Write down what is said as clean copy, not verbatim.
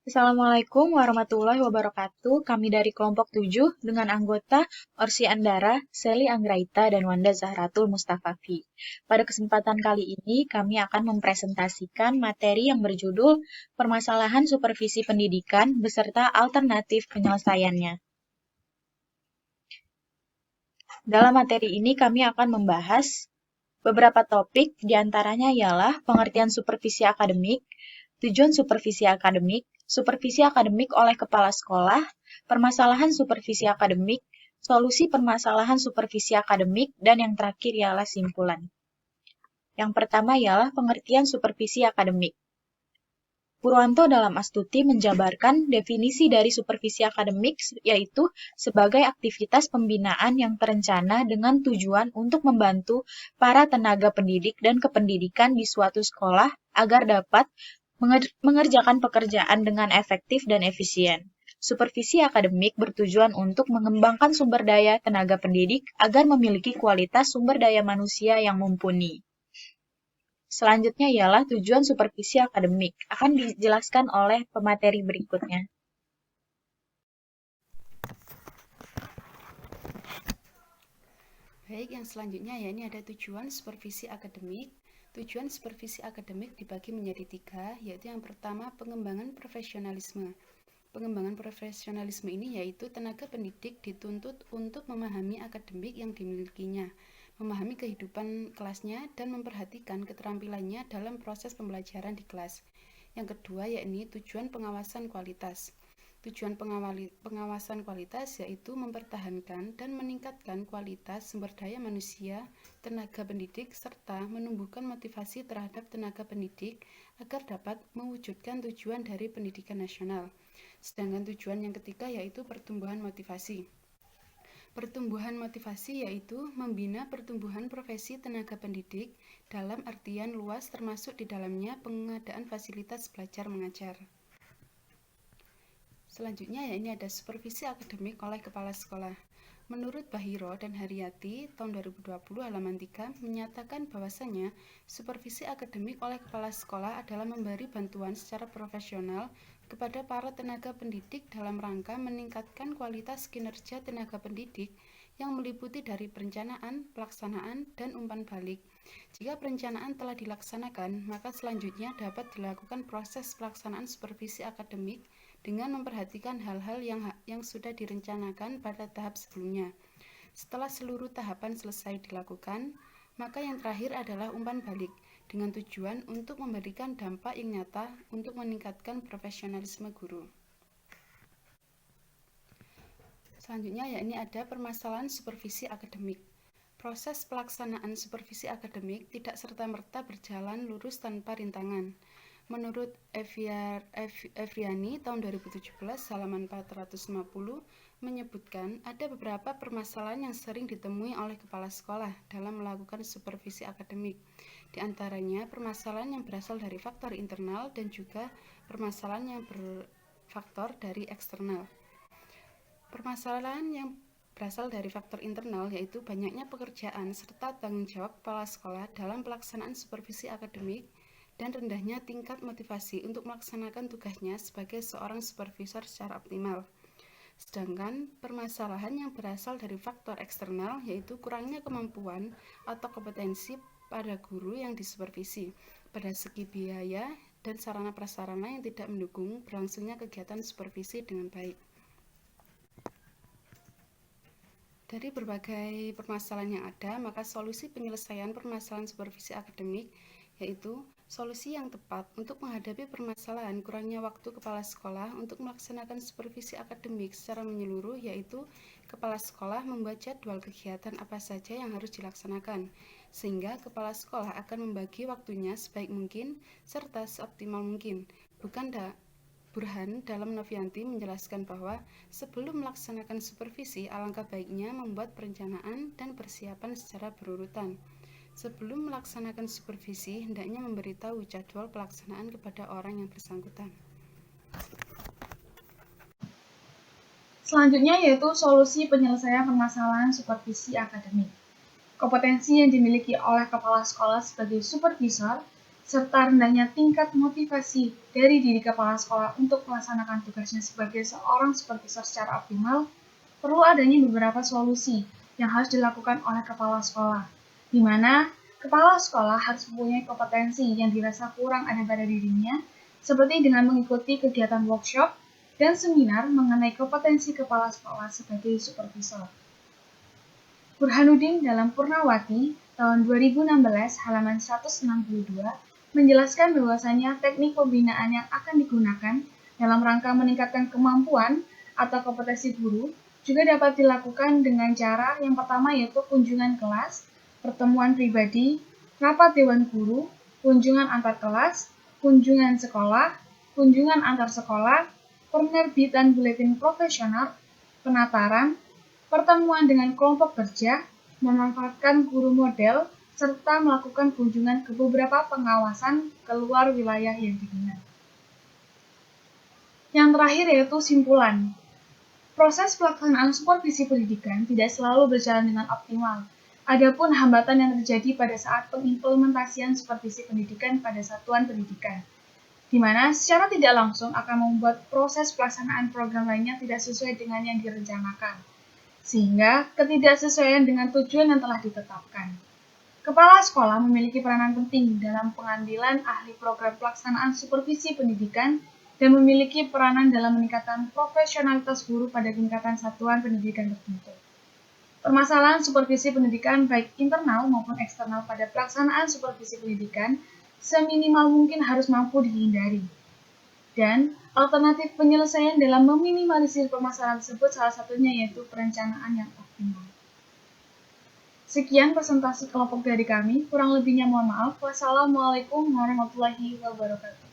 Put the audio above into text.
Assalamualaikum warahmatullahi wabarakatuh. Kami dari kelompok 7 dengan anggota Orsi Andara, Seli Anggraita, dan Wanda Zahratul Mustafafi. Pada kesempatan kali ini, kami akan mempresentasikan materi yang berjudul Permasalahan Supervisi Pendidikan beserta alternatif penyelesaiannya. Dalam materi ini kami akan membahas beberapa topik, diantaranya ialah pengertian supervisi akademik, tujuan supervisi akademik oleh kepala sekolah, permasalahan supervisi akademik, solusi permasalahan supervisi akademik, dan yang terakhir ialah simpulan. Yang pertama ialah pengertian supervisi akademik. Purwanto dalam Astuti menjabarkan definisi dari supervisi akademik yaitu sebagai aktivitas pembinaan yang terencana dengan tujuan untuk membantu para tenaga pendidik dan kependidikan di suatu sekolah agar dapat mengerjakan pekerjaan dengan efektif dan efisien. Supervisi akademik bertujuan untuk mengembangkan sumber daya tenaga pendidik agar memiliki kualitas sumber daya manusia yang mumpuni. Selanjutnya ialah tujuan supervisi akademik. Akan dijelaskan oleh pemateri berikutnya. Baik, yang selanjutnya ya ini ada tujuan supervisi akademik. Tujuan supervisi akademik dibagi menjadi 3, yaitu yang pertama pengembangan profesionalisme. Pengembangan profesionalisme ini yaitu tenaga pendidik dituntut untuk memahami akademik yang dimilikinya, memahami kehidupan kelasnya, dan memperhatikan keterampilannya dalam proses pembelajaran di kelas. Yang kedua yakni tujuan pengawasan kualitas. Tujuan pengawasan kualitas yaitu mempertahankan dan meningkatkan kualitas sumber daya manusia, tenaga pendidik, serta menumbuhkan motivasi terhadap tenaga pendidik agar dapat mewujudkan tujuan dari pendidikan nasional. Sedangkan tujuan yang ketiga yaitu pertumbuhan motivasi. Pertumbuhan motivasi yaitu membina pertumbuhan profesi tenaga pendidik dalam artian luas termasuk di dalamnya pengadaan fasilitas belajar mengajar. Selanjutnya ya ini ada supervisi akademik oleh kepala sekolah. Menurut Bahiro dan Haryati tahun 2020 halaman 3 menyatakan bahwasanya supervisi akademik oleh kepala sekolah adalah memberi bantuan secara profesional kepada para tenaga pendidik dalam rangka meningkatkan kualitas kinerja tenaga pendidik yang meliputi dari perencanaan, pelaksanaan, dan umpan balik. Jika perencanaan telah dilaksanakan, maka selanjutnya dapat dilakukan proses pelaksanaan supervisi akademik dengan memperhatikan hal-hal yang sudah direncanakan pada tahap sebelumnya. Setelah seluruh tahapan selesai dilakukan, maka yang terakhir adalah umpan balik dengan tujuan untuk memberikan dampak yang nyata untuk meningkatkan profesionalisme guru. Selanjutnya yakni ada permasalahan supervisi akademik. Proses pelaksanaan supervisi akademik tidak serta-merta berjalan lurus tanpa rintangan. Menurut Evriani tahun 2017 halaman 450 menyebutkan ada beberapa permasalahan yang sering ditemui oleh kepala sekolah dalam melakukan supervisi akademik. Di antaranya permasalahan yang berasal dari faktor internal dan juga permasalahan yang berfaktor dari eksternal. Permasalahan yang berasal dari faktor internal yaitu banyaknya pekerjaan serta tanggung jawab kepala sekolah dalam pelaksanaan supervisi akademik dan rendahnya tingkat motivasi untuk melaksanakan tugasnya sebagai seorang supervisor secara optimal. Sedangkan permasalahan yang berasal dari faktor eksternal yaitu kurangnya kemampuan atau kompetensi pada guru yang disupervisi pada segi biaya dan sarana prasarana yang tidak mendukung berlangsungnya kegiatan supervisi dengan baik. Dari berbagai permasalahan yang ada, maka solusi penyelesaian permasalahan supervisi akademik yaitu solusi yang tepat untuk menghadapi permasalahan kurangnya waktu kepala sekolah untuk melaksanakan supervisi akademik secara menyeluruh yaitu kepala sekolah membuat jadwal kegiatan apa saja yang harus dilaksanakan sehingga kepala sekolah akan membagi waktunya sebaik mungkin serta seoptimal mungkin. Burhan dalam Novianti menjelaskan bahwa sebelum melaksanakan supervisi, alangkah baiknya membuat perencanaan dan persiapan secara berurutan. Sebelum melaksanakan supervisi, hendaknya memberitahu jadwal pelaksanaan kepada orang yang bersangkutan. Selanjutnya yaitu solusi penyelesaian permasalahan supervisi akademik. Kompetensi yang dimiliki oleh kepala sekolah sebagai supervisor serta rendahnya tingkat motivasi dari diri kepala sekolah untuk melaksanakan tugasnya sebagai seorang supervisor secara optimal, perlu adanya beberapa solusi yang harus dilakukan oleh kepala sekolah, di mana kepala sekolah harus mempunyai kompetensi yang dirasa kurang ada pada dirinya, seperti dengan mengikuti kegiatan workshop dan seminar mengenai kompetensi kepala sekolah sebagai supervisor. Burhanuddin dalam Purnawati tahun 2016 halaman 162 menjelaskan bahwasanya teknik pembinaan yang akan digunakan dalam rangka meningkatkan kemampuan atau kompetensi guru juga dapat dilakukan dengan cara yang pertama yaitu kunjungan kelas, pertemuan pribadi, rapat dewan guru, kunjungan antar kelas, kunjungan sekolah, kunjungan antar sekolah, penerbitan buletin profesional, penataran, pertemuan dengan kelompok kerja, memanfaatkan guru model, serta melakukan kunjungan ke beberapa pengawasan keluar wilayah yang dibina. Yang terakhir yaitu simpulan. Proses pelaksanaan supervisi pendidikan tidak selalu berjalan dengan optimal. Adapun hambatan yang terjadi pada saat pengimplementasian supervisi pendidikan pada satuan pendidikan, di mana secara tidak langsung akan membuat proses pelaksanaan program lainnya tidak sesuai dengan yang direncanakan, sehingga ketidaksesuaian dengan tujuan yang telah ditetapkan. Kepala sekolah memiliki peranan penting dalam pengambilan ahli program pelaksanaan supervisi pendidikan dan memiliki peranan dalam meningkatkan profesionalitas guru pada tingkatan satuan pendidikan tertentu. Permasalahan supervisi pendidikan baik internal maupun eksternal pada pelaksanaan supervisi pendidikan seminimal mungkin harus mampu dihindari. Dan alternatif penyelesaian dalam meminimalisir permasalahan tersebut salah satunya yaitu perencanaan yang optimal. Sekian presentasi kelompok dari kami, kurang lebihnya mohon maaf. Wassalamualaikum warahmatullahi wabarakatuh.